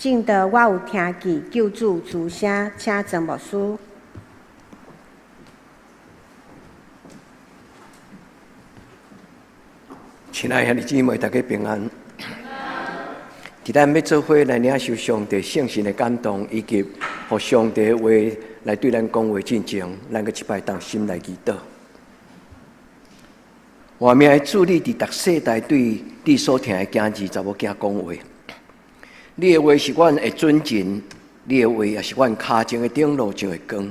尽得我有听见救主主声，请曾牧师。亲爱的兄弟姊妹，大家平安。今天要做伙来领受上帝圣神的感动，以及互上帝的话来对咱讲话进前，咱个一摆当心来祈祷。我命的主，你伫逐世代对你所听的囝儿查某囝讲话，你的话是阮的准绳，你的话也是阮脚前的顶路上的光。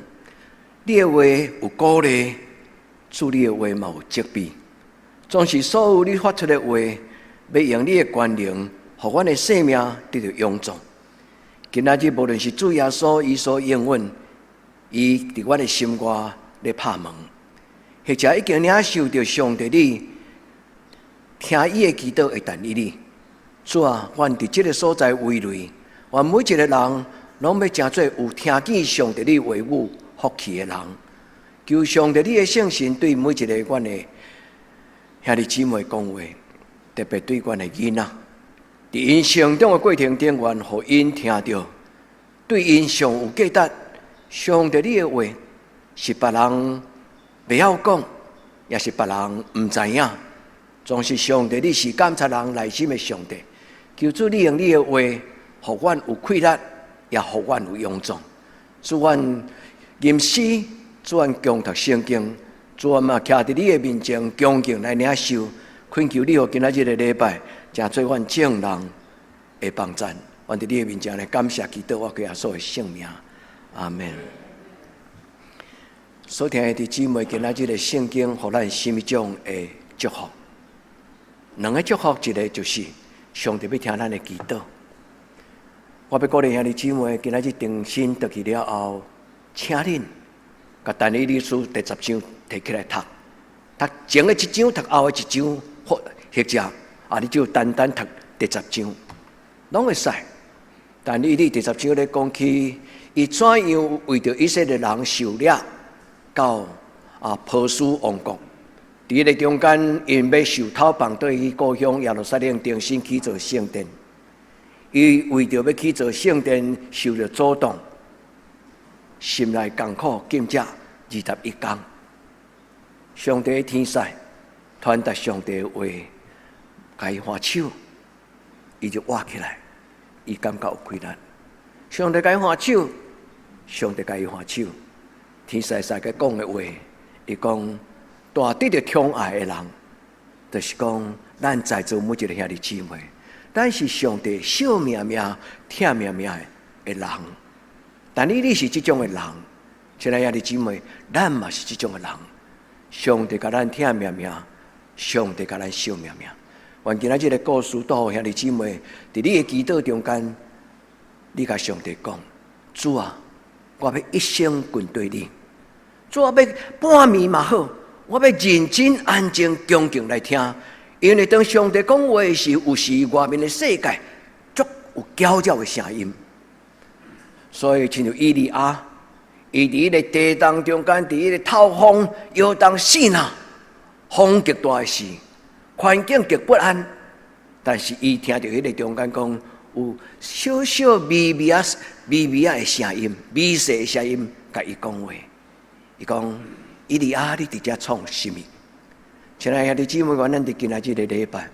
你的话有鼓励，主你的话嘛有责备。总是所有你发出的话，要用你的权能，互阮的生命得到永驻。今仔日无论是主耶稣伊所应允，伊伫阮的心外咧拍门，或者已经领受到上帝你听伊的祈祷会等于你。主啊，阮伫即个所在位内，阮每一个人拢要成做有听见上帝你话语福气的人。求上帝你的圣神对每一个阮的兄弟姊妹讲话，特别对阮的囡仔，伫因成长的过程中，愿互因听到，对因上有价值。上帝你的话是别人袂晓讲，也是别人毋知影，总是上帝你是监察人内心的上帝。求主你用你的话，互阮有气力，也互阮有勇壮。主阮吟诗，主阮共读圣经。主啊嘛，徛伫你的面前，恭敬来领受，恳求你，互今仔日的礼拜，成做阮众人的帮助。阮伫你的面前来感谢祈祷，我耶稣的圣名，阿门。所听的姊妹，今仔日的圣经，互咱心一种的祝福。两个祝福，一个就是上帝要听咱的祈祷。我要鼓励兄弟姊妹，今仔日定心得去了后，请恁甲但以理书第10章摕起来读，读前的一章，读后的一章，或者你就单单读第10章，拢会使。但以理第10章咧讲起，伊怎样为着以色列人受掠到波斯王国，伫个中间因要受讨绑对伊故乡耶路撒冷重新起造圣殿，伊为着要起造圣殿受着阻挡。心内艰苦，今朝21天，上帝的天使传达上帝的话，甲伊换手，伊就活起来，伊感觉有困难。上帝甲伊换手，上帝甲伊换手，天使甲讲的话，伊讲大得着宠爱的人，就是讲咱在座每一个兄弟姊妹，咱是上帝小命命、疼命命的人。但你是这种的人，亲爱的兄弟姊妹，咱嘛是这种的人。上帝甲咱疼命命，上帝甲咱惜命命。愿今仔日个故事，都互兄弟姊妹，伫你的祈祷中间，你甲上帝讲：主啊，我要一生跟对你。主啊，要半暝嘛好，我要认真安静恭敬来听，因为当上帝讲话时，有时外面的世界足有搅搅的声音。所以，亲像以利亚，伊伫迄个地动中间，伫迄个透风摇动死呐，风极大时，环境极不安。但是伊听到迄个中间讲有小小微微的声音，微细的声音，甲伊讲话。伊讲：以利亚，你伫遮创什么？亲爱的兄弟姊妹，咱伫今仔日的礼拜，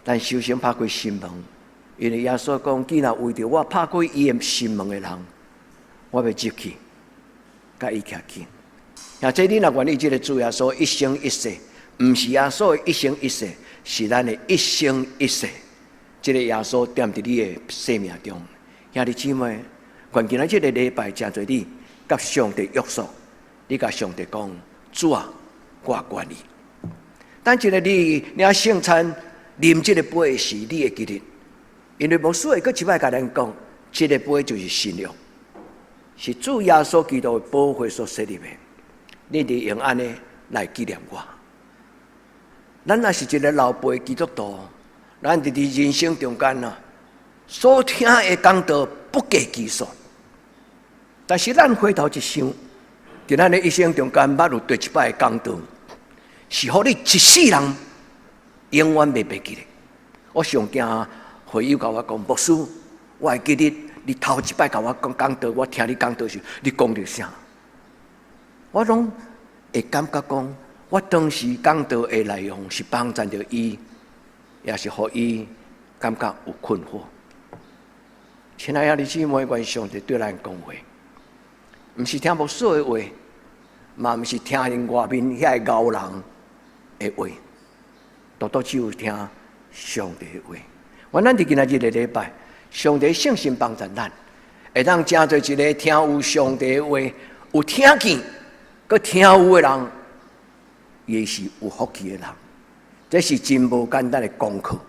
咱首先拍开心门。因为耶稣讲，既然为着我拍开伊的心门的人，我要入去，甲伊徛近。或者你若愿意这个主耶稣一生一世，毋是耶稣的一生一世，是咱的一生一世。这个耶稣踮伫你的生命中，兄弟姊妹，关键这个礼拜真侪你甲上帝约束，你甲上帝讲，主啊，我愿意。等一个你领圣餐啉这个杯时，你会记得。因为牧师会搁一摆甲咱讲，这个杯就是新约，是主耶稣基督的宝血所设立的。你得用安尼来纪念我。咱若是一个老辈基督徒，咱伫人生中间所听的讲道不计其数。但是咱回头一想，伫咱的一生中间，捌有对一摆的讲道，是互你一世人永远袂记得。我上惊会友甲我讲，牧师，我会记得你头一摆甲我讲道，我听你讲道时，你讲着啥？我拢会感觉讲，我当时讲道的内容是帮助着伊，也是互伊感觉有困惑。亲爱的姊妹，愿上帝对咱讲话，毋是听牧师的话，嘛毋是听因外面遐个牛人的话，独只有听上帝的话。阮咱伫今仔日的礼拜，上帝圣心帮助咱，会当真做一个听有上帝的话，有听见，佮听有的人，也是有福气的人。这是真无简单的功课，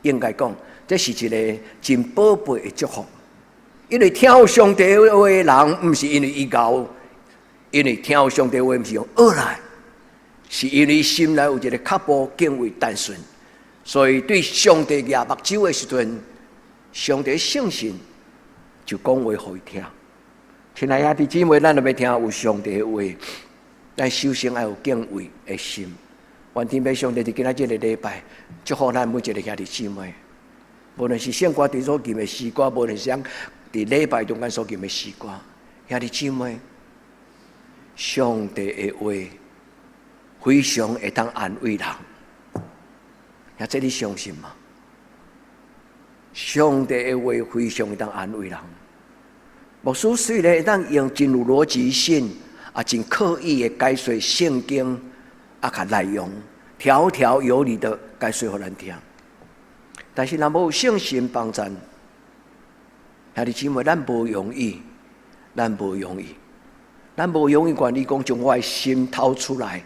应该讲，这是一个真宝贝的祝福。因为听有上帝的话的人，毋是因为伊牛，因为听有上帝的话，毋是用学来，是因为心内有一个较无敬畏单纯。所以对上帝举目睭的时阵，上帝圣神就讲话互伊听。亲爱的姊妹，咱要听有上帝的话，咱首先要有敬畏的心。愿天父上帝伫今仔日的礼拜，祝福咱每一个兄弟姊妹。无论是圣歌队所吟的诗歌，无论是伫礼拜中间所吟的诗歌，兄弟姊妹，上帝的话非常会当安慰人。也这你相信吗？上帝的话非常会当安慰人。牧师虽然会当用真有逻辑性，也真刻意的解说圣经，甲内容条条有理的解说互咱听。但是，若无有圣神帮助，兄弟姊妹，咱无容易，咱无容易，咱无容易。愿意讲，将我的心掏出来，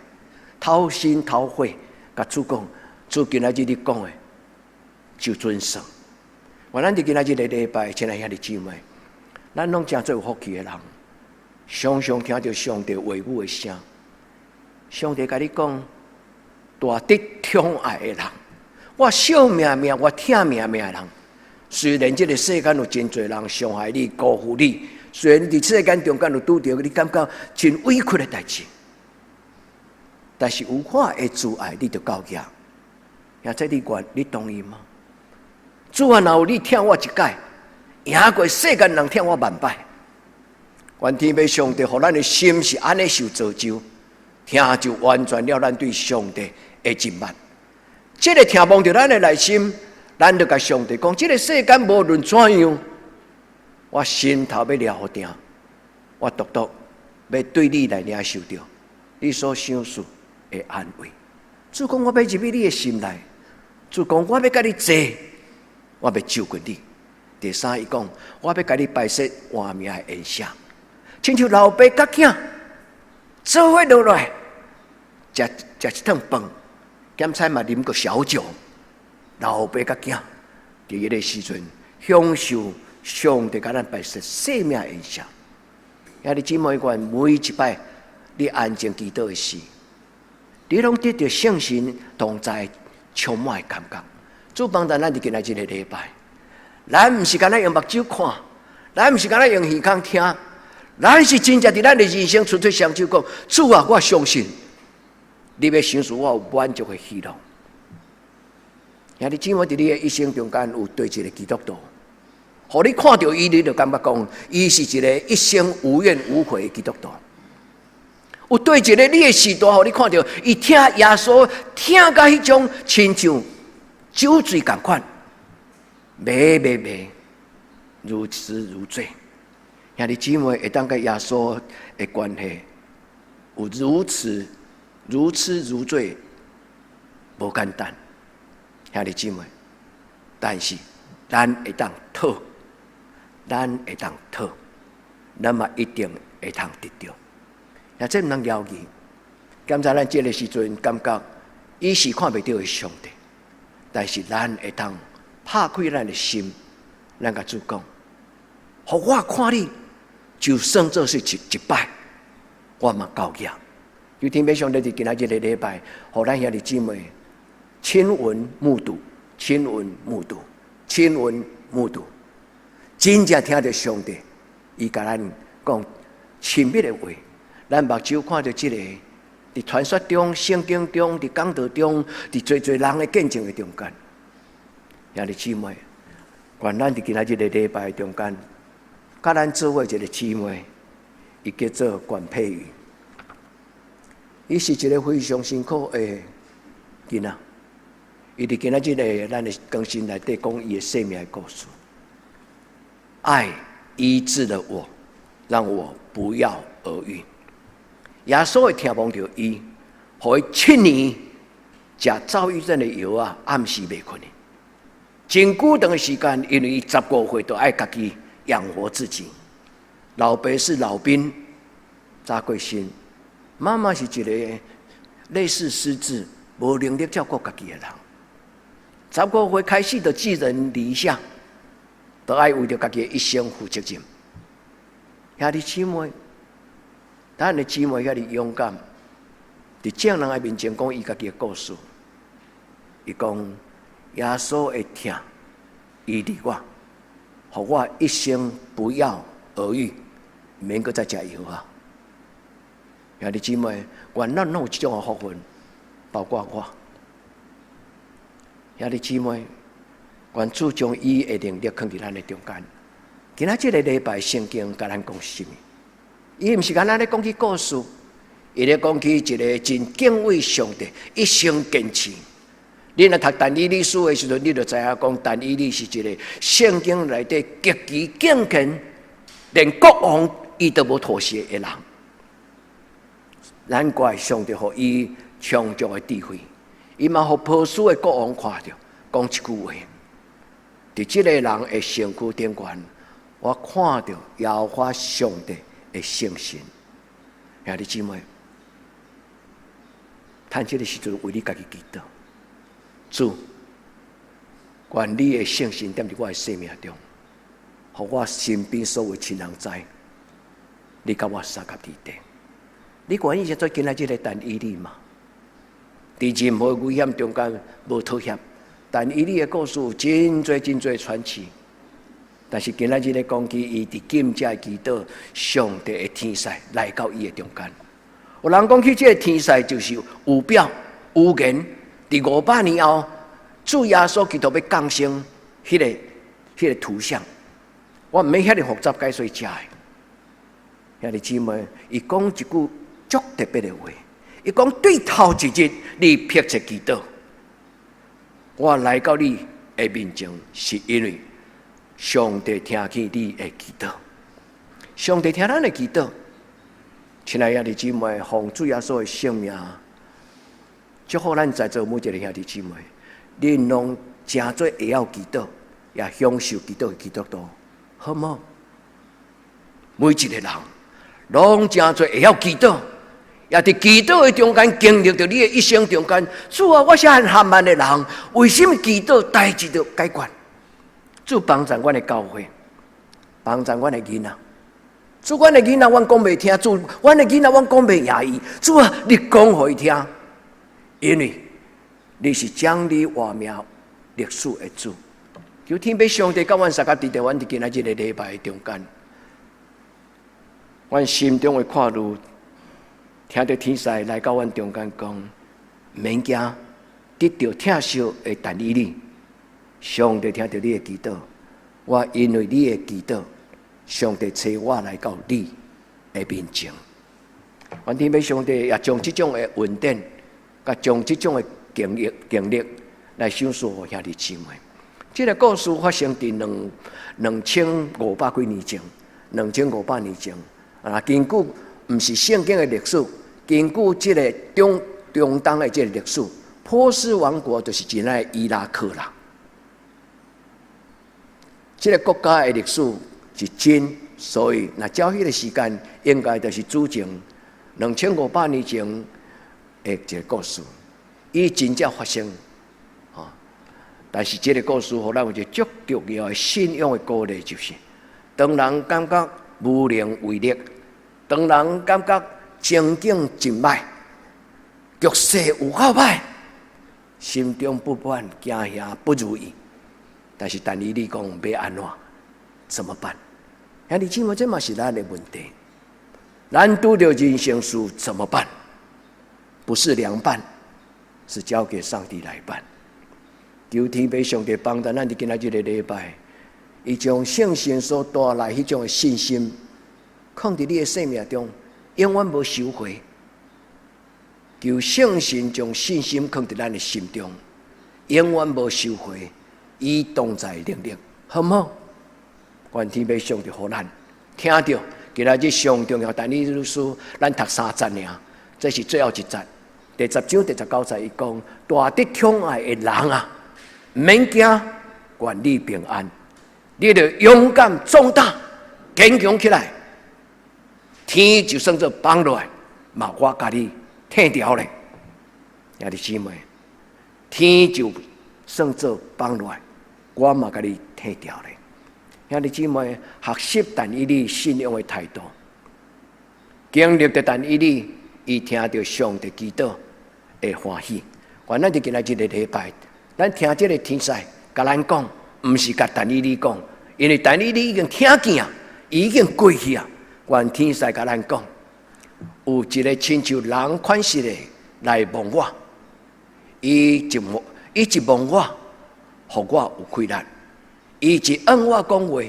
掏心掏肺，甲主讲。主今仔日你讲的，就遵守。我咱伫今仔日的礼拜，亲爱兄弟姊妹，咱拢真做有福气的人，常常听到上帝话语的声。上帝甲你讲，大得宠爱的人，我惜命命，我疼命命的人。虽然这个世间有真侪人伤害你、辜负你，虽然你伫世间中间有拄着你感觉真委屈的代志，但是有我的主爱，你就到遐。也这你同意吗？主啊，若有你听我一解，赢过世间人听我万摆。愿天父上帝，互咱的心是安尼受造就，听就完全了咱对上帝的敬慢。这个听望着咱的内心，咱就甲上帝讲：这个世间无论怎样，我心头要了定，我独独要对你来领受着你所想事的安慰。主讲，我要入去你的心内。主讲，我要甲你坐，我要照顾你。第三，伊讲，我要甲你摆设换命的宴席，亲像老爸甲囝做伙落来，食一顿饭，咸菜嘛啉个小酒。老爸甲囝伫迄个时阵享受上帝甲咱摆设生命的宴席。兄弟姊妹，愿每一摆你安静祈祷的时，你拢得到圣神同在。充满的感觉，主帮助咱伫今仔日的礼拜，咱毋是干那用目睭看，咱毋是干那用耳孔听，咱是真正伫咱的人生出对双手讲，主啊，我相信你要享受我有满足的喜乐。兄弟姊妹，伫你的一生中间有对一个基督徒，互你看到伊，你就感觉讲，伊是一个一生无怨无悔的基督徒。有对一个你的时代，互你看到，伊听耶稣听到迄种亲像酒醉共款，迷，如痴如醉。兄弟姊妹，会当甲耶稣的关系有如此如痴如醉，无简单。兄弟姊妹，但是咱会当讨，咱嘛一定会当得到。也真毋通了解，刚才咱这个时阵感觉，伊是看袂到的上帝，但是咱会当拍开咱的心，咱甲主讲，互我看你，就算做是一摆，我嘛够样。有天父上帝伫今仔日的礼拜，互咱兄弟姊妹亲闻目睹，亲闻目睹，亲闻目睹，真正听到上帝，伊甲咱讲亲密的话。咱目睭看到这个，伫传说中、圣经中、伫讲道中、伫最人的见证的中间，兄弟姊妹，愿咱伫今仔日的礼拜中间，甲咱做伙一个姊妹，伊叫做管佩瑜。伊是一个非常辛苦的囡仔，伊伫今仔日的咱的更新内底讲伊的生命的故事。爱医治了我，让我不药而愈。耶稣会听望着伊，互伊7年食躁郁症的药啊，暗时袂困的。真久长的时间，因为伊15岁都爱家己养活自己。老爸是老兵，早过身；妈妈是一个类似失智、无能力照顾家己的人。15岁开始就寄人篱下，都爱为着家己的一生负责任。兄弟姊妹，咱的姊妹遐尼勇敢，伫众人的面前讲伊家己的故事。伊讲耶稣会听医治我，互我一生不药而愈，免阁再食药啊！兄弟姊妹，愿咱拢有这种的福分，包括我。兄弟姊妹，愿主将伊的能力放伫咱的中间。今仔这个礼拜圣经甲咱讲什么？伊毋是干咱咧讲起故事，伊咧讲起一个真敬畏上帝、一生坚持。你若读但以理书的时候，你就知影讲但以理是一个圣经内底极其敬虔，连国王伊都无妥协的人。难怪上帝予伊充足的智慧，伊嘛互波斯的国王看着，讲一句话：伫这个人的身躯顶悬，我看到耶和华上帝的圣神。兄弟姊妹，趁这个时阵为你家己祈祷。主，愿你的圣神踮伫我的生命中，互我身边所有亲人知，你甲我三甲伫地。你愿意做今仔日的但以理吗？伫任何危险中间无妥协，但以理的故事真多传奇。但是今仔日咧讲起伊伫禁戒祈祷，上帝的天使来到伊的中间。有人讲起这个天使就是有表有言。伫500年后，主耶稣基督要降生迄个图像，我毋免遐尼复杂解说遮的。兄弟姊妹，伊讲一句足特别的话，伊讲对头一日你迫切祈祷，我来到你的面前，是因为上帝听见你的祈祷，上帝听咱的祈祷。亲爱的兄弟姊妹，奉主耶稣的圣名。祝福咱在座每一个兄弟姊妹，恁拢真做会晓祈祷，也享受祈祷的基督徒，好唔好？每一个人拢真做会晓祈祷，也伫祈祷的中间经历着你的一生中间。主啊，我是很含慢的人，为什么祈祷代志就解决？主帮助阮的教会，帮助阮的囡仔。主，阮的囡仔，阮讲袂听；主，阮的囡仔，阮讲袂讶异。主啊，你讲互伊听。因为你是将你活命历史的主，求天父上帝甲阮三个伫台湾伫今仔日的礼拜中间，阮心中的看路，听到天使来到阮中间讲，免惊，得到疼惜的但以理，上帝听到你的祈祷，我因为你的祈祷，上帝找我来到你的面前。阮天父上帝也将这种的恩典。甲将这种的经历来享受互兄弟姊妹。这个故事发生伫2500几年前，2500年前。根据毋是圣经的历史，根据这个中东的这个历史，波斯王国就是今仔的伊拉克啦。这个国家的历史是真，所以那照迄个时间，应该就是主前2500年前。一个故事，伊真正发生，但是这个故事，互咱有一个足重要的信仰的鼓励，就是当人感觉无能为力，当人感觉情景真歹，局势有够歹，心中不满、惊吓、不如意，但是但以理讲要安怎么办？兄弟姊妹，这嘛是咱的问题。咱拄着人生事怎么办？不是凉拌，是交给上帝来办。求天父上帝帮助咱伫今仔日的礼拜，伊将圣神所带来迄种的信心，放伫你的生命中，永远无收回。求圣神将信心放伫咱的心中，永远无收回，以同在能力，好唔好？愿天父上帝互咱听到，今仔日上重要，但你律师，咱读3节尔，这是最后一节。第10章第19节，伊讲：大得宠爱的人啊，唔免惊，愿你平安，你着勇敢壮大，坚强起来。天就算做放落来，嘛我甲你挺掉咧，兄弟姊妹，天就算做放落来，我嘛甲你挺掉咧。兄弟姊妹，学习但以理信仰的态度，经历着但以理，伊听到上帝祈祷会欢喜。原咱就今仔日的礼拜，咱听这个天使甲咱讲，毋是甲但以理讲，因为但以理已经听见啊，已经过去啊。原天使甲咱讲，有一个亲像人款式的来问我，伊一问我，互我有困难。伊一按我讲话，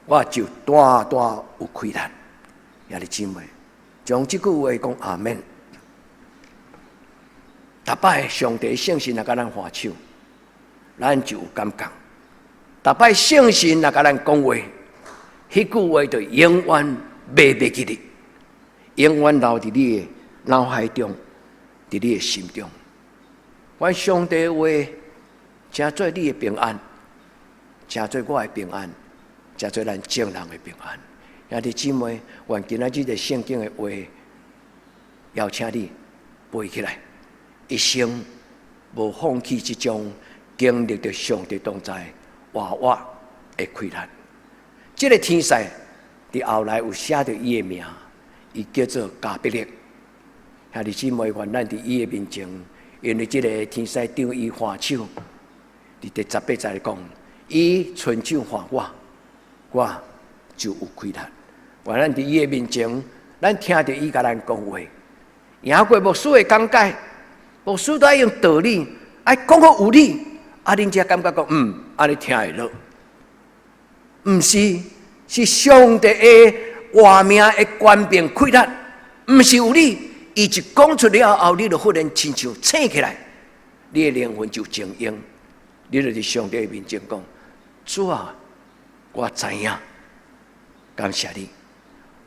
我就大大有困难。兄弟姊妹，将这句话讲阿门。逐摆上帝圣神来甲咱欢手，咱就有感觉；逐摆圣神来甲咱讲话，迄句话就永远袂记哩，永远留伫你的脑海中，伫你的心中。阮上帝的话，成做你的平安。成做我的平安，成做咱众人的平安。兄弟姊妹，愿今仔日的圣经的话，邀请你背起来，一生无放弃这种经历着上帝同在活活的困难。这个天使伫后来有写着伊的名，伊叫做加百列。兄弟姊妹，愿咱伫伊的面前，因为这个天使对伊还手，伫第18节讲。伊伸手还我，我就有困难。原咱伫伊的面前，咱听着伊甲咱讲话，赢过牧师的讲解，牧师都爱用道理，爱讲好有理，啊，恁才感觉讲，安尼听会落。毋是，是上帝的活命的权柄困难，毋是有理，伊一讲出了后，你就忽然亲像醒起来，你的灵魂就静音，你就伫上帝的面前讲。主啊，我知影，感谢你，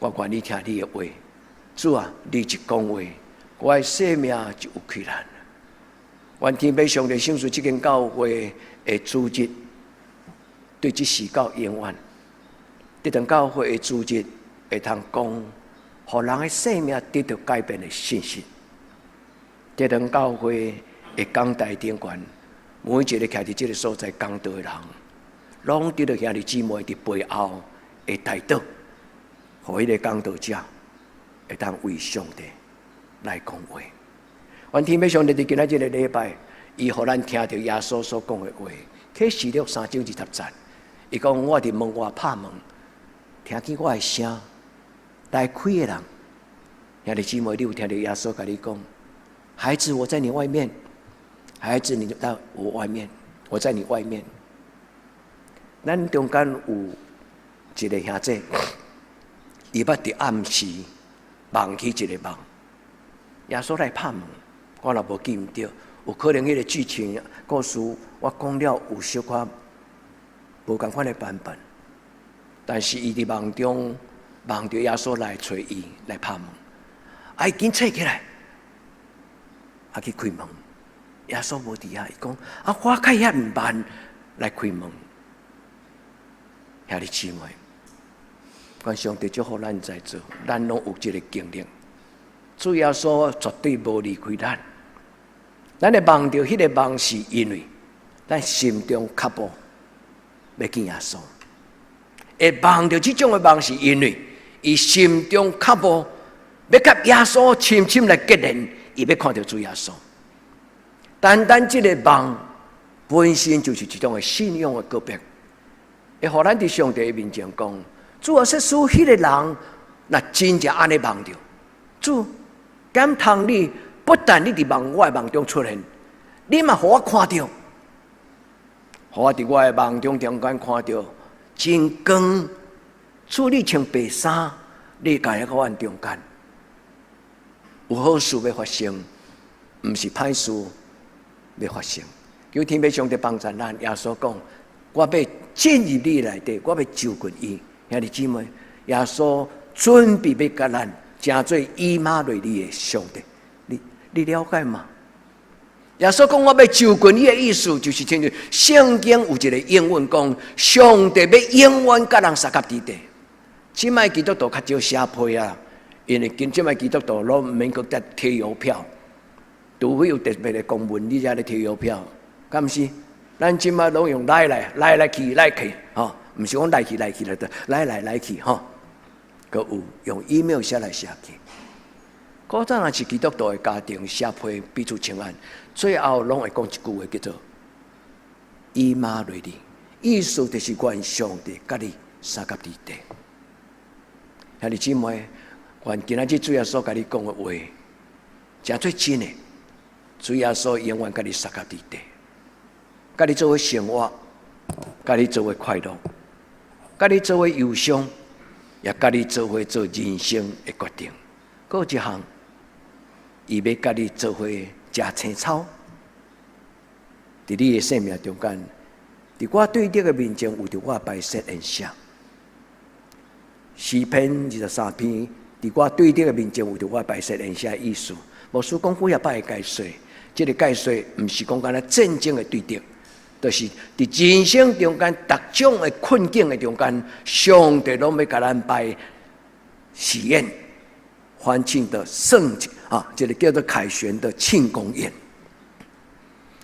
我愿意听你的话。主啊，你一讲话，我的生命就有困难。愿天父上帝圣属这间教会的组织，对这事到永远。这堂教会的组织会通讲，互人的生命得到改变的信息。这堂教会的讲台顶悬，每一个徛伫这个所在讲道的人。拢得到兄弟姊妹伫背后的带导，互迄个讲道者会当为上帝来讲话。愿天父上帝伫今仔日的礼拜，伊互咱听到耶稣所讲的话。启示录3章20节，伊讲：我伫门外拍门，听见我的声，来开的人。兄弟姊妹，你有听到耶稣甲你讲：孩子，我在你外面；孩子，你在我外面，我在你外面。咱中间有一个兄弟，伊捌伫暗时梦起一个梦，耶稣来拍门，我若无记唔对，有可能迄个剧情故事我讲了有小可无共款的版本，但是伊伫梦中梦到耶稣来找伊来拍门，伊紧醒起来，去开门，耶稣无伫遐，伊讲我开遐唔慢来开门。兄弟姊妹，愿上帝祝福咱在座，咱拢有这个经历。主耶稣绝对无离开咱。咱会梦到迄个梦，是因为咱心中渴慕要见耶稣。会梦到这种的梦，是因为伊心中渴慕要甲耶稣深深来结连，伊要看到主耶稣。单单这个梦本身就是一种的信仰的告白。会互咱伫上帝面前讲，主啊，说使迄个人，若真正安尼梦着，主，感通你不但你伫我的梦中出现，你嘛互我看到，互我伫我的梦中间看到真光，主你穿白衫，你家喺我中间，有好事要发生，毋是歹事要发生。求天父上帝帮助咱。耶稣讲：我要进入你内底，我要就近伊。兄弟姊妹，耶稣准备要甲咱成做以马内利的上帝，你了解吗？耶稣讲：我要就近伊的意思，就是亲像圣经有一个英文讲：上帝要永远甲人相合伫地。即摆基督徒较少写批啊，因为即摆基督徒拢毋免搁再贴邮票，除非有特别的公文，你才咧贴邮票。敢毋是？咱即摆拢用来去，吼，毋是讲来去了的，来去，吼，搁有用 email 写来写去。古早若是基督徒的家庭写批彼此请安，最后拢会讲一句话叫做“以马内利”，意思就是愿上帝甲你相合伫地。兄弟姊妹，愿今仔日主耶稣甲你讲的话，真最真的，主耶稣永远甲你相合伫地。甲你做伙生活，甲你做伙快乐，甲你做伙忧伤，也甲你做伙做人生的决定。还有一项，伊要甲你做伙食青草，伫你的生命中间，伫我对你的面前有着我白色恩赦。诗篇23篇，伫我对你的面前有着我白色恩赦意思。牧师讲几啊摆的解说，这个解说毋是讲干那战争的对敌。就是伫人生中间，各种的困境的中间，上帝拢要甲咱摆喜宴、欢庆的盛啊，这个叫做凯旋的庆功宴。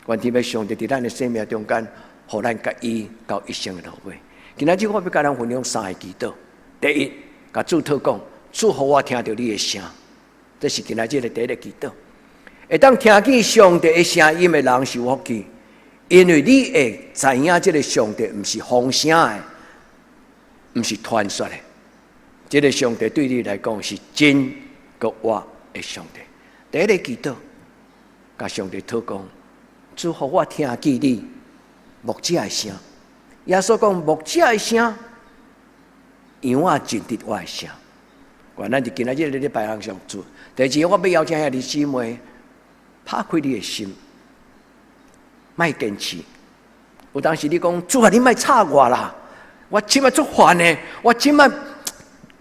愿天父上帝伫咱的生命中间，互咱甲伊到一生的路尾。今仔日我要甲咱分享3个祈祷。第一，甲主祷讲，主互我听到你的声，这是今仔日的第一个祈祷。会当听见上帝的声音的人是有福气。因为你会知影，这个上帝毋是风声的，毋是传说的。这个上帝对你来讲是真个活的上帝。第一个祈祷，甲上帝祷讲，主互我听见你牧者的声。耶稣讲牧者的声，羊仔认得我的声。原来就今仔日咧拜上主。第二，我要邀请遐弟姊妹拍开你的心。莫坚持，有当时你讲主啊，你莫吵我啦！我即摆足烦的，我即摆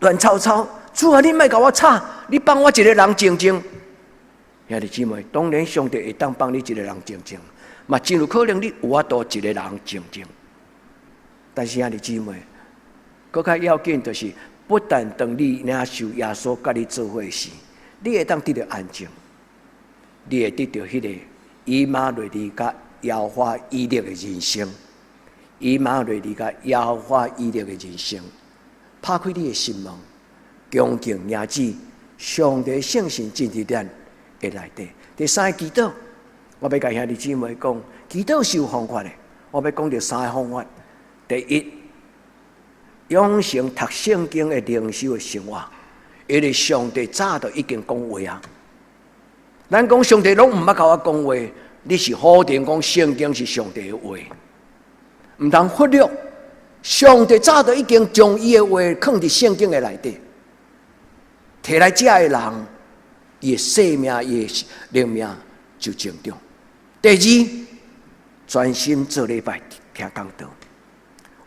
乱吵吵。主啊，你莫甲我吵，你帮我一个人静静。兄弟姊妹，当然上帝会当帮你一个人静静，嘛真有可能你有法度一个人静静。但是兄弟姊妹，更较要紧就是，不但当你领受耶稣甲你做伙时，你会当得到安静，你会得到迄个以马内利甲摇花伊力的人生，以马内利甲摇花伊力的人生，拍开你的心门，恭敬仰止上帝圣神进入咱的内底。第三个祈祷，我要甲兄弟姊妹讲，祈祷是有方法的。我要讲到3个方法。第一，养成读圣经的灵修的生活，因为上帝早就已经讲话啊。咱讲上帝拢毋捌甲我讲话。你是否定讲圣经是上帝的话？唔通忽略，上帝早就已经将伊的话放伫圣经的内底，摕来遮的人，伊的生命、伊的灵命就成长。第二，专心做礼拜听讲道。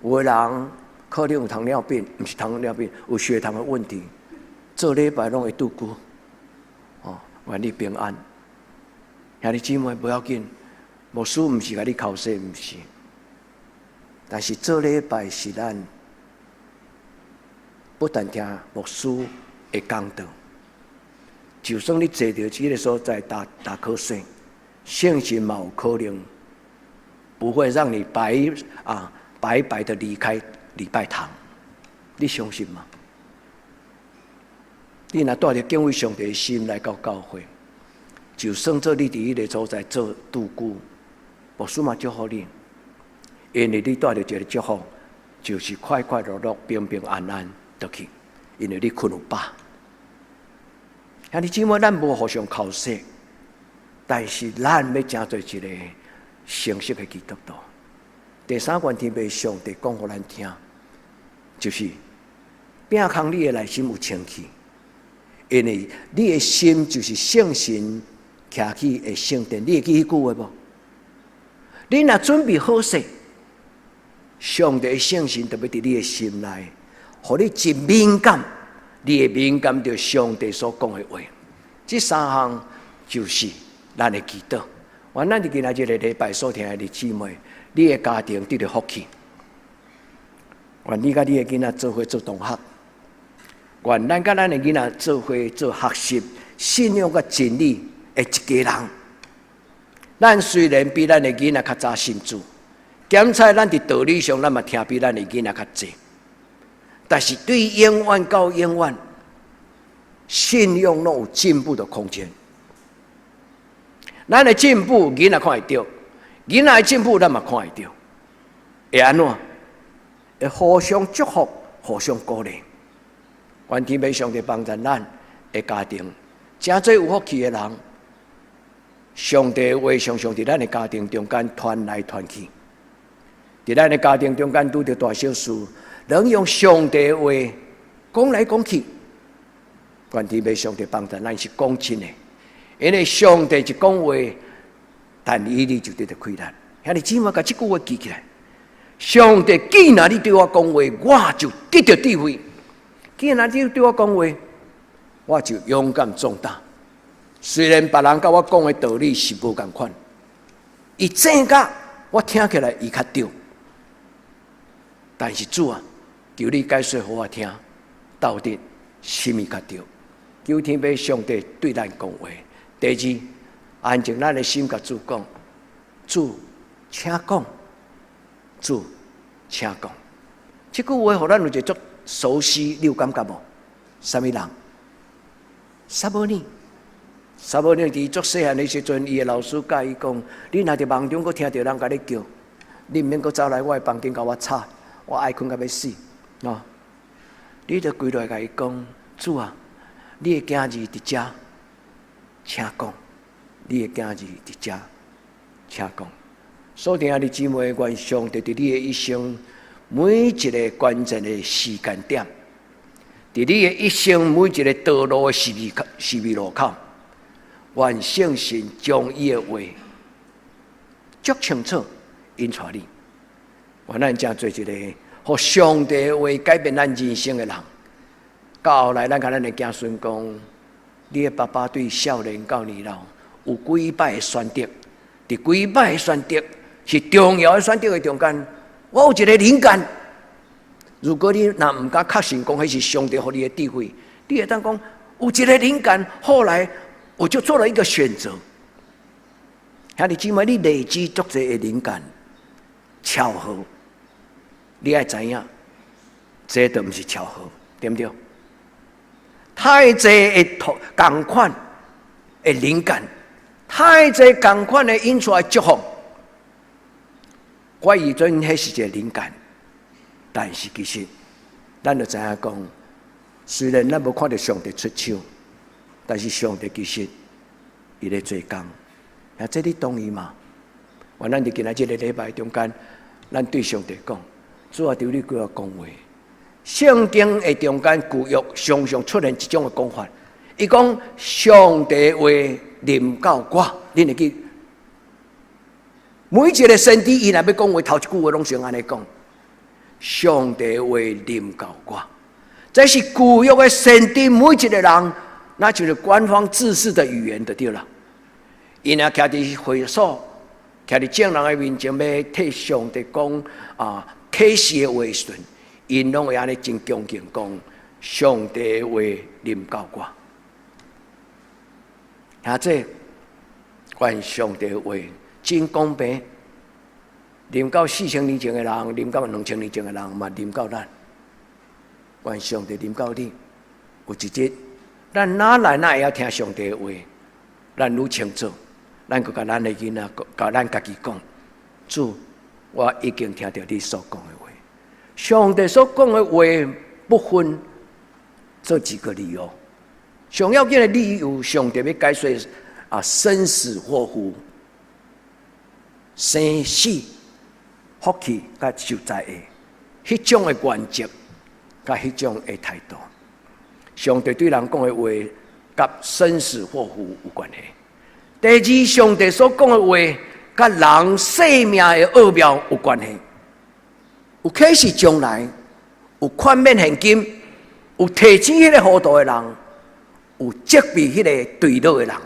有的人可能有糖尿病，毋是糖尿病，有血糖的问题，做礼拜拢会拄久。愿你平安。兄弟姊妹不要紧，牧师毋是甲你考试，毋是。但是做礼拜是咱不但听牧师的讲道，就算你坐到这个所在打瞌睡，圣神嘛有可能不会让你白白的离开礼拜堂。你相信吗？你若带着敬畏上帝的心来到教会。就算做你伫迄个所在做拄久，牧师嘛祝福你，因为你带着一个祝福，就是快快乐乐、平平安安倒去，因为你困有饱。兄弟姊妹，咱无互相考试，但是咱要成做一个成熟的基督徒。第三愿天父上帝讲互咱听，就是摒空你的内心有清气，因为你的心就是圣神徛起的圣殿。你会记迄句话无？你若准备好势，上帝的圣神就要伫你的心内，互你一敏感，你会敏感着上帝所讲的话。这三项就是咱的祈祷。愿咱伫今仔日的礼拜所听的姊妹，你的家庭得到福气。愿你甲你的囡仔做伙做同学。愿咱甲咱的囡仔做伙做学习信仰甲真理的一家人。咱虽然比咱的囡仔较早信主，检查咱伫道理上，咱嘛听比咱的囡仔较济。但是对永远到永远，信仰拢有进步的空间。咱的进步，囡仔看会到；囡仔的进步，咱嘛看会到。会安怎？会互相祝福，互相鼓励。愿天父上帝帮助咱的家庭，真侪有福气的人，上帝的话常常伫咱的家庭中间传来传去。伫咱的家庭中间拄着大小事，能用上帝的话讲来讲去。愿天父上帝帮助咱是讲真的，因为上帝一讲话，但以理就得到开咱。兄弟姊妹，把这句话记起来。上帝既然你对我讲话，我就得到智慧；既然你对我讲话，我就勇敢壮大。虽然别人甲我讲的道理是无同款，伊正甲我听起来伊较对，但是主啊，求你解说给我听，到底什么较对？求天父上帝对咱讲话。第二，安静咱的心，甲主讲：主，请讲。主，请讲。这句话，互咱有一个足熟悉，你有感觉无？什么人？撒母耳。撒母耳伫足细汉的时阵，伊的老师教伊讲：你若伫梦中佫听到人甲你叫，你毋免佫走来我的房间甲我吵，我爱困甲要死。喏，你着跪落来甲伊讲：主啊，你的囝儿伫遮，请讲。你的囝儿伫遮，请讲。所听的姊妹，愿上帝伫你的一生每一个关键的时间点，伫你的一生每一个道路的是非路口，愿圣神将伊的话足清楚引出你。愿咱真做一个，互上帝的话改变咱人生的人。到后来，咱甲咱的子孙讲，你的爸爸对少年到年老有几摆的选择，伫几摆的选择。是重要的选择的中间，我有一个灵感。如果你若唔敢确信讲，迄是上帝给你的智慧，你会当讲有一个灵感。后来我就做了一个选择。兄弟姊妹，你累积足侪的灵感巧合，你爱知影，这都唔是巧合，对不对？太侪的同款的灵感，太侪同款的引出来祝福。我以前迄是一个灵感，但是其实咱就知影讲，虽然咱无看到上帝出手，但是上帝其实伊咧做工。啊，这你同意吗？愿咱伫今仔日个礼拜中间，咱对上帝讲：主啊，求你对我讲话。圣经的中间旧约常常出现一种的讲法，伊讲上帝话临到我，恁会记？每一个先知，伊若要讲话，头一句话拢先安尼讲：上帝话临到我。这是旧约的先知，每一个人，那就是官方制式的语言就对了。伊若徛伫会所，徛伫众人的面前，要替上帝讲启示的话时，因拢会安尼真恭敬讲：上帝的话临到我。啊，这愿上帝的话。真公平，临到4000年前的人，临到2000年前的人，嘛临到咱。愿上帝临到你，有一日，咱哪来哪会晓听上帝的话？咱愈清楚，咱就甲咱的囡仔，甲咱家己讲：主，我已经听到你所讲的话。上帝所讲的话，不分这几个理由。上要紧的理由，上帝要解说生死祸福。生死福气甲受灾的，迄种的原则，甲迄种的态度。上帝对人讲的话，甲生死祸福有关系。第二，上帝所讲的话，甲人生命的奥妙有关系。有启示将来，有宽免现金，有提钱迄个糊涂的人，有责备迄个对落的人。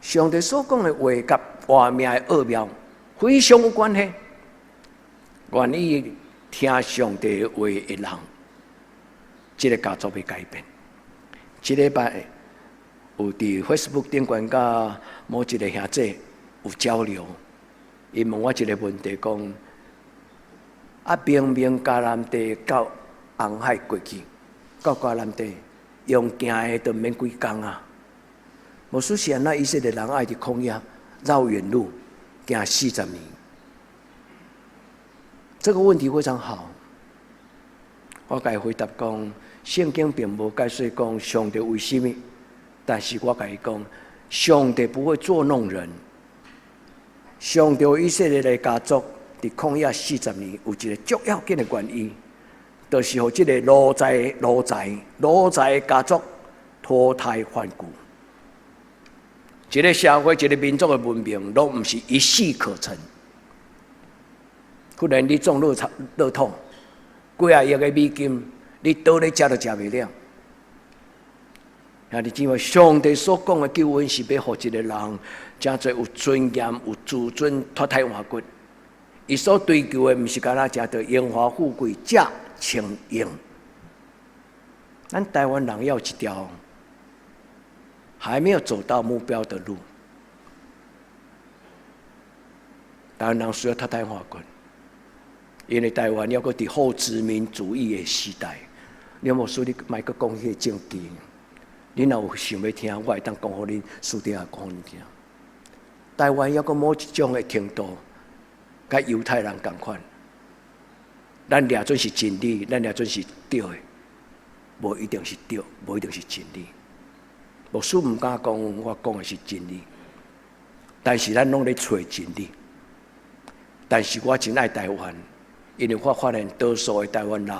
上帝所讲的话，甲活命的奥妙非常有关系。愿意听上帝的话的人，这个家族要改变。这礼拜有伫 Facebook 顶管甲某一个兄弟有交流，伊问我一个问题，讲明明迦南地到红海过去，到迦南地用行的都免几工啊！无说是安那以色列人爱伫旷野绕远路行40年。这个问题非常好，我甲伊回答讲，圣经并无解释讲上帝为什么，但是我甲伊讲，上帝不会捉弄人。上帝以色列的家族伫旷野40年，有一个足要紧的原因，就是互这个奴才的家族脱胎换骨。一个社会、一个民族的文明，都不是一夕可成。忽然你中乐透，几啊亿的美金，你倒咧食都食袂了。兄弟姊妹，上帝所讲的救恩是要互一个人，真侪有尊严、有自尊、脱胎换骨。伊所追求的，不是干那食到荣华富贵、假清盈。咱台湾人要一条还没有走到目标的路，台湾人需要脱胎换骨。因为台湾要搁伫后殖民主义的时代，你有无说你莫搁讲迄个政治？你若有想要听，我会当讲互恁私底下讲互恁听。台湾要搁某一种的程度，甲犹太人同款，咱掠准是真理，咱掠准是对的，无一定是对，无一定是真理。牧师毋敢讲，我讲的是真理，但是咱拢咧找真理。但是我真爱台湾。因为我发现多数的台湾人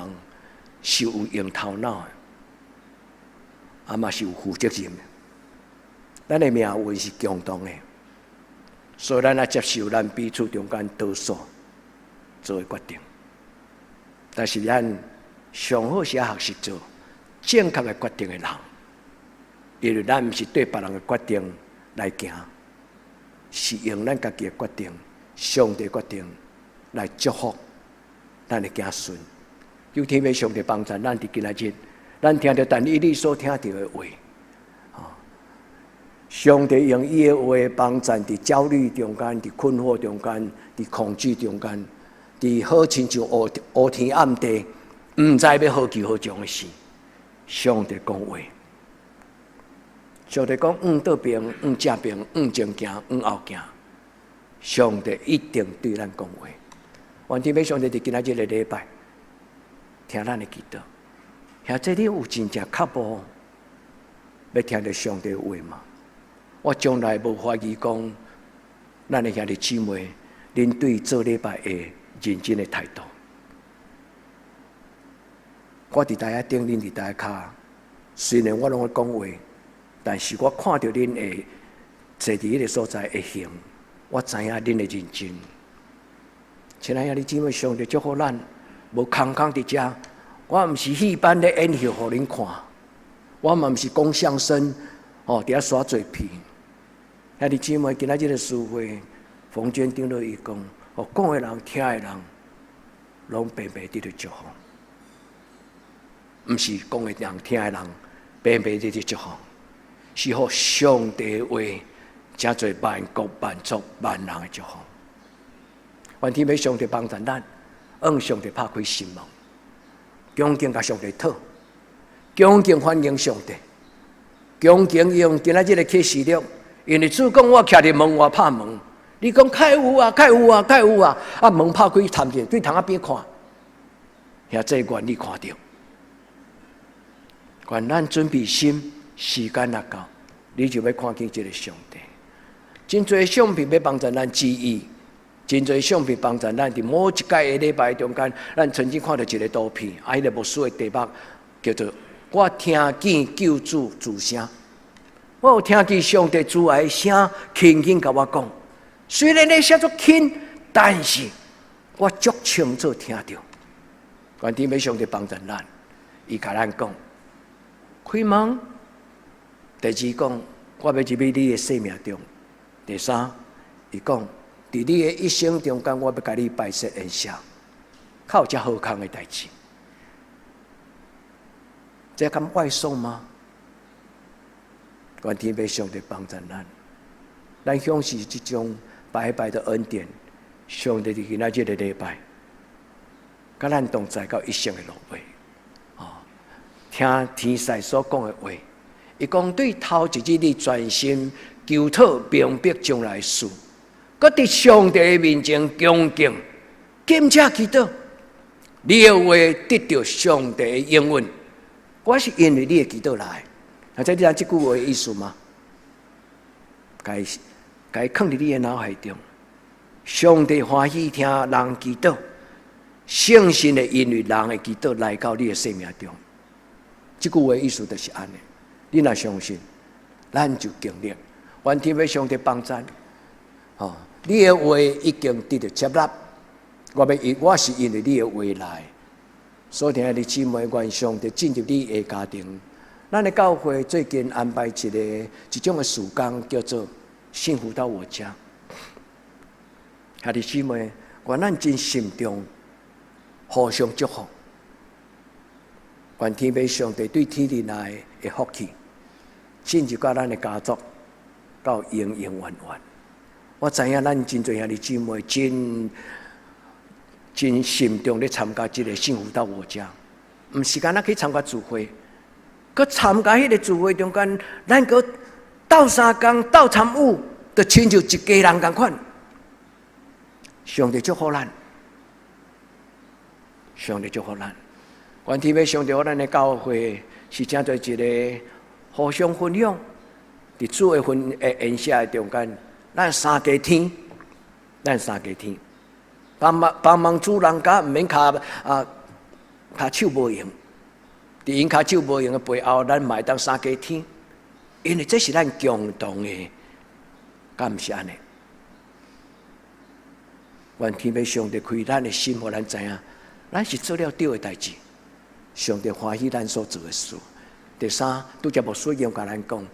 是有用头脑的，嘛是有负责任的。咱的命运是共同的，所以咱要接受咱彼此中间多数做的决定。但是咱上好是要学习做正确的决定的人，因为咱不是对别人的决定来行，是用咱家己的决定、上帝决定来祝福。咱会行顺，求天父上帝帮助咱伫今仔日，咱听到但以理所听到的话，上帝用伊的话帮助伫焦虑中间、伫困惑中间、伫恐惧中间、伫好亲像乌天暗地，毋知要何去何从的事。上帝讲话，上帝讲倒边、正边、前行、后行，上帝一定对咱讲话。愿天父上帝伫今仔日的礼拜，听咱的祈祷。兄弟，你有真正确保要听到上帝的话吗？我从来无怀疑讲，咱的兄弟姊妹，恁对做礼拜的认真的态度。我伫台下顶，恁伫台下骹。虽然我拢会讲话，但是我看到恁会坐伫迄个所在会行，我知影恁的认真。亲爱的姊妹，上帝祝福咱，无空空伫遮。我毋是戏班咧演戏互恁看，我嘛毋是讲相声，伫遐耍嘴皮。兄弟姊妹，今仔日的聚会，冯娟顶落伊讲，讲的人、听的人，拢白白得到祝福。毋是讲的人、听的人，白白得到祝福，是互上帝的话，真侪万国万族万人的祝福。愿天父上帝帮助咱，向上帝拍开心门，恭敬甲上帝讨，恭敬欢迎上帝，恭敬用今仔日的启示录，因为主讲我徛伫门外拍门，你讲开有啊，开有啊，开有啊，门拍开探进，对窗仔边看，遐这愿你看到，愿咱准备心，时间若到，你就要看见这个上帝。真侪相片要帮助咱记忆。真侪相片帮咱，咱伫某一届的礼拜中间，咱曾经看到一个图片，迄个牧师的题目叫做“我听见救主之声”。我有听见上帝主爱的声，轻轻甲我讲。虽然咧写作轻，但是我足清楚听到。愿天父上帝帮助咱，伊甲咱讲：开门。第二讲，我要入去你的生命中。第三，伊讲。伫你的一生中间，我要甲你摆设恩赦，靠这好康的代志，这敢外送吗？愿天父上帝帮助咱，咱享受这种白白的恩典。上帝伫今仔日的礼拜，甲咱同在到一生的路尾。听天使所讲的话，伊讲对头一日你专心求讨明白将来事。搁伫上帝的面前恭敬，坚持祈祷，你的话得到上帝的应允。我是因为你的祈祷来，这你知这句话的意思吗？该放伫你的脑海中。上帝欢喜听人祈祷，圣神的因为人的祈祷来到你的生命中。这句话的意思就是安尼。你若相信，咱就经历。愿天父上帝帮助。你的话已经得到接纳，我是因为你的话来。所听的姊妹，愿上帝进入你的家庭。咱的教会最近安排一种的事工，叫做“幸福到我家”。兄弟姊妹，愿咱真心中互相祝福。愿天父上帝对天地内的福气，进入到咱的家族，到永永远远。我知影，咱真侪兄弟姊妹真心中咧参加这个幸福到我家，毋是干那去参加聚会，佮参加迄个聚会中间，咱佮斗相共、斗参与，就亲像一家人共款。上帝祝福咱，上帝祝福咱。愿天父上帝，咱的教会是正在一个互相分享，伫主的恩赦中间。咱三家天，帮忙主人家，毋免骹手无用，伫因骹手无用的背后，咱嘛会当三家天，因为这是咱共同的，敢毋是安尼？愿天父上帝开咱的心，互咱知影，咱是做了对的代志，上帝欢喜咱所做的事。第三，拄则牧师用甲咱讲，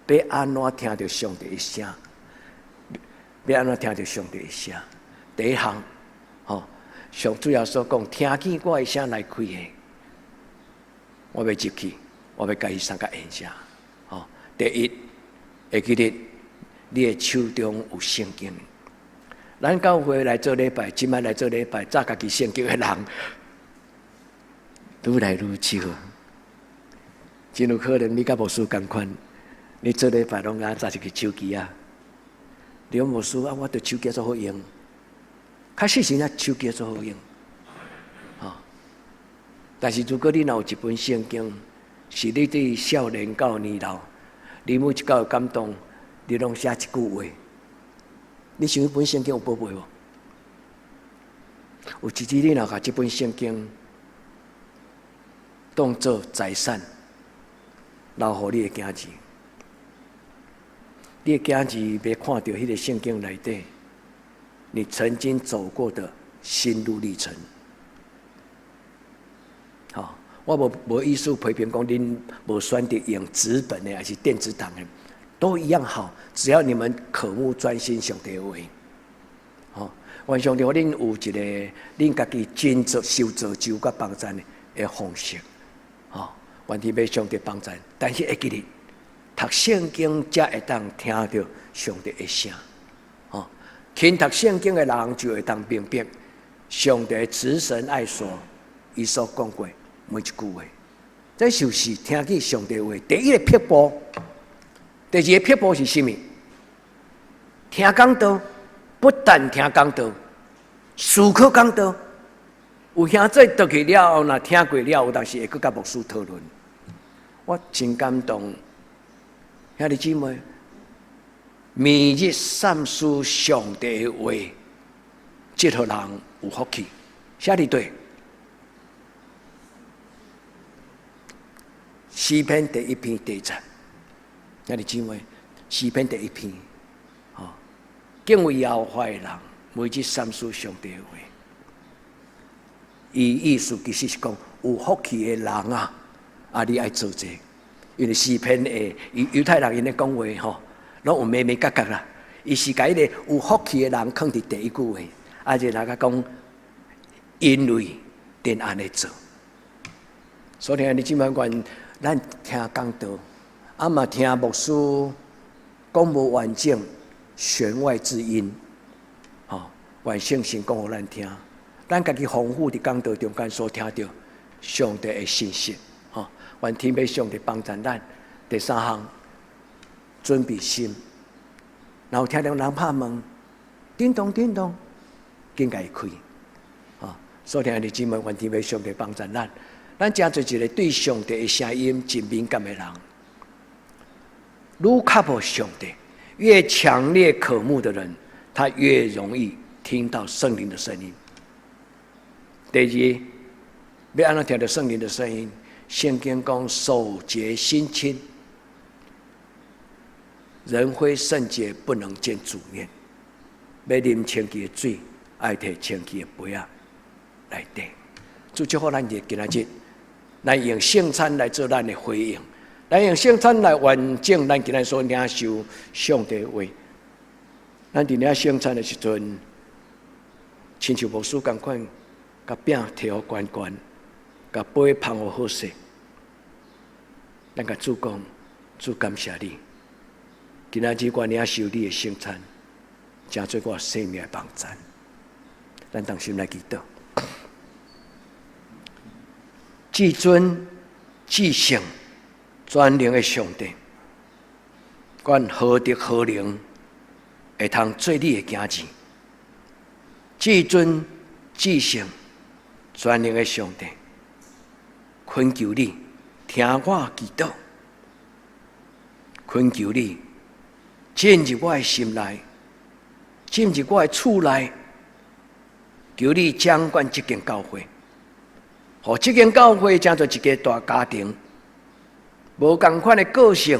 要安怎听到上帝的声？要安怎听到上帝的声？第一项，上主要所讲，听见我的声来开的，我要入去，我要甲伊三个恩赦。第一，会记得你的手中有圣经。咱教会来做礼拜，今晚来做礼拜，早家己圣经的人，愈来愈少。真有可能你甲牧师同款，你做礼拜拢拿一个手机啊。你讲牧师啊，我对手机做好用，确实是那手机做好用，但是如果你有一本圣经，是你对少年到年老，你每一个感动，你拢写一句话，你想一本圣经有宝贝无？有一日你若把这本圣经当作财产，留互你的囝儿。你的囝儿要看到迄个圣经内底，你曾经走过的心路历程。我无意思批评讲恁无选择用纸本的还是电子档的，都一样好，只要你们渴慕专心上帝的话。愿上帝互恁有一个恁家己真受造就甲帮助的方式。愿天父上帝帮助，但是会记得。读圣经才会当听到上帝的声，勤读圣经的人就会当明白上帝慈神爱所伊所讲过每一句话。这就是听见上帝的话。第一个撇步，第二个撇步是什么？听讲道，不但听讲道，思考讲道。有兄弟倒去了后，若听过了，有当时会去甲牧师讨论。我真感动。兄弟姊妹，每日三思上帝的话，这号人有福气。写伫对，诗篇第1篇第1节，兄弟姊妹，诗篇第1篇，敬畏耶和华的人，每日三思上帝的话。伊意思其实是讲，有福气的人啊，你爱做这，因为诗篇的犹太人因咧讲话拢有咩咩角角啦。伊是甲迄个有福气的人放伫第一句话，就大家讲，因为便安尼做。所以你即摆愿咱听讲道，嘛听牧师讲无完整弦外之音，愿圣神讲互咱听，咱家己丰富伫讲道中间所听到上帝的信息，愿天父上帝帮助咱。第三项，准备心。然后听到人拍门，叮咚叮咚，紧甲伊开。所以兄弟姊妹，愿天父上帝帮助咱。咱真做一个对上帝的声音真敏感的人，愈靠近上帝，越强烈渴慕的人，他越容易听到圣灵的声音。第二，要安怎听到圣灵的声音？圣经讲手洁心清，人非圣洁不能见主面。要啉清气的水，爱摕清气的杯来顶。主祝福咱今仔日，咱用圣餐来做咱的回应，咱用圣餐来完整咱今仔所领受上帝的话。咱伫领圣餐的时阵，亲像牧师同款，甲饼摕好悬悬，甲杯捧好好势。咱甲主讲，主感谢你，今仔日我领受你的圣餐，真做我生命的帮助。咱同心来祈祷。至尊、至圣、全能的上帝，愿何德何能会通做你的囝子？至尊、至圣、全能的上帝，恳求你听我祈祷，恳求你进入我的心内，进入我的厝内，求你掌管这间教会。互这间教会成做一个大家庭，无同款的个性，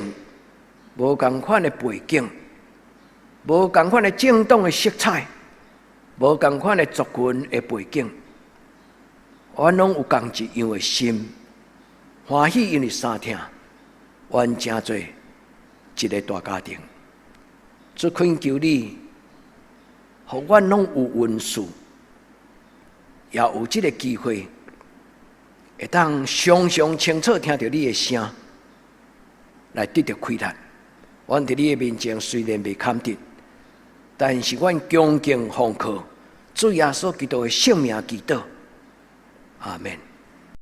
无同款的背景，无同款的政党的色彩，无同款的族群的背景，阮拢有共一样的心，欢喜因为相听，阮成做一个大家庭。主恳求你，互阮拢有温数，也有这个机会。会当常常清楚听到你的声，来得到开展。阮伫你的面前虽然未看得，但是阮恭敬奉靠主耶稣基督的圣名祈祷。阿门。